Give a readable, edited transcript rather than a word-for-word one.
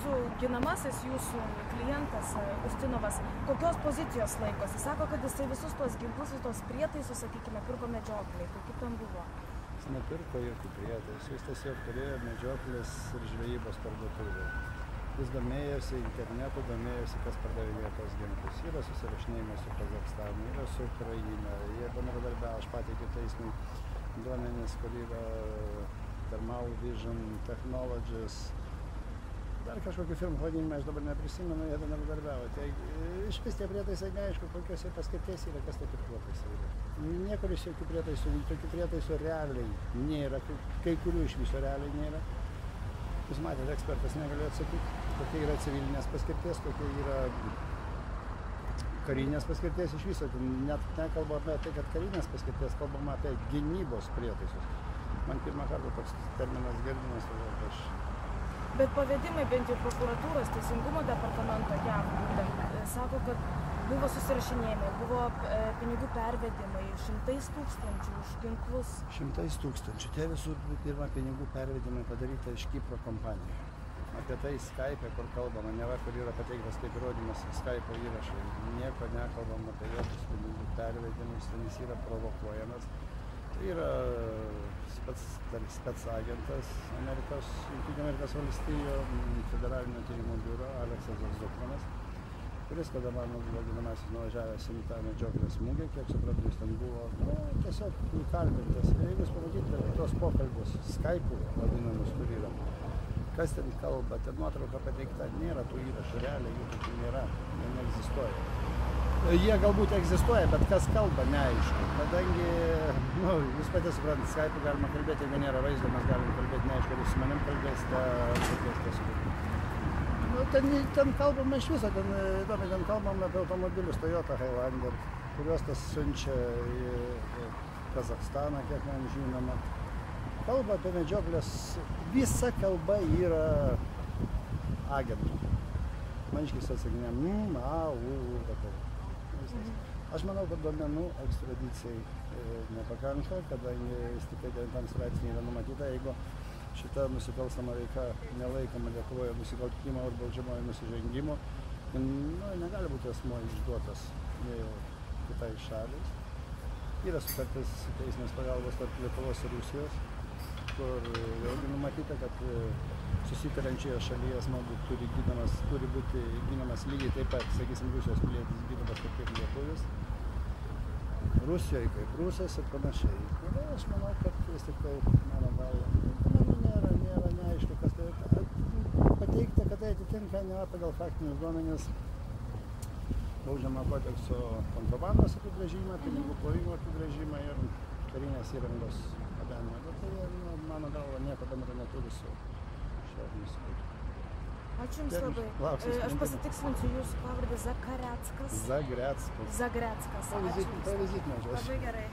jūsų ginamasis, jūsų klientas Ustinovas, kokios pozicijos laikosi? Sako, kad jisai visus tos ginklus, visus prietaisus, sakykime, pirko medžioklei. Tai kaip ten buvo? Jis nepirko jokių prietaisų, jis tiesiog turėjo medžioklės ir žvejybos parduotuvę. Jis domėjosi internetu, domėjosi, kas pardavinėjo tos ginklus. Yra susirašinėjimas su Kazachstanu, yra su Ukraina, jie bendradarbiavo, aš pateikiu teismui duomenis, kur yra Thermal Vision Technologies, dar kažkokių firmų vadinimą, aš dabar neprisimenu, jie bendradarbiavo. Tai iš vis tie prietaisai neaišku, kokios jie paskirties yra, kas tai per prietaisai yra. Niekur iš jokių prietaisų realiai nėra, kai kurių iš viso realiai nėra. Jūs matėte, ekspertas negaliu atsakyti, kokia yra civilinės paskirties, kokia yra karinės paskirties iš viso. Net nekalba apie tai, kad karinės paskirties, kalbama apie gynybos prietaisus. Man pirmą kartą toks terminas girdimas, todėl aš... Bet pavedimai bent jau prokuratūros, teisingumo departamento JAV sako, kad buvo susirašinėjimai, buvo pinigų pervedimai, 100 000 už ginklus. 100 000. Tie visų pirma pinigų pervedimai padaryta iš Kipro kompanijų. Apie tai Skype, kur kalbama, neva, kur yra pateiktas kaip įrodymas Skype įrašai. Nieko nekalbam apie jokius pinigų pervedimus, ten jis yra provokuojamas. Tai yra spetsagentas Jungtinių Amerikos valstijų federalinio tyrimų biuro Aleksas Zukmanas, kuris, kada mano buvo ginamasis nuvažiavęs į tą medžioklės mugę, kiek suprantu, jis ten buvo tiesiog įkalbintas. Jeigu jūs pamatytumėte tos pokalbius, Skype'ų vadinamus, kur yra, kas ten kalba, ten nuotrauka pateikta, nėra tų įrašų, realiai jų tokių nėra, jie neegzistuoja. Jie galbūt egzistuoja, bet kas kalba, neaišku. Kadangi, jūs patys suprantate, Skype'u galima kalbėti, jeigu nėra vaizdo, mes galim kalbėti, neaišku, ar jūs su manim kalbėsite, ten kalbama iš viso, ten kalbama apie automobilius Toyota Highlander, kuriuos tas siunčia į Kazachstaną, kiek man žinoma. Kalba apie medžioklės, visa kalba yra agentų. Maniškis atsakinė, Aš manau, kad duomenų ekstradicijai nepakanka, kadangi stipriai 9 straipsnė yra numatyta, jeigu šita nusikalstama veika nelaikoma Lietuvoje nusikaltimo ir baudžiamojo nusižengimo, negali būti asmuo išduotas kitai šaliai. Yra sutartis teisinės pagalbos tarp Lietuvos ir Rusijos, kur vėlgi numatyta, kad susitariančioje šalyje asmuo turi būti ginamas lygiai taip pat, sakysim, Rusijos pilietis ginamas kaip lietuvis, Rusijoje kaip rusas ir panašiai. Aš manau, kad vis tik tai, mano galva, nėra neaišku, kas tai pateikta, kad tai atitinka ne pagal faktinius duomenis baudžiamojo kodekso kontrabandos apibrėžimą, pinigų plovimo apibrėžimą ir karinės įrangos gabenimą. Bet tai, mano galva, nieko bendro neturi su šio nusikaltimu. Ačiū Jums labai. Aš pasitikslinsiu Jūsų pavardę Zagreckas. Zagreckas. Zagreckas. Pavyzdinė žodžiu. Labai gerai.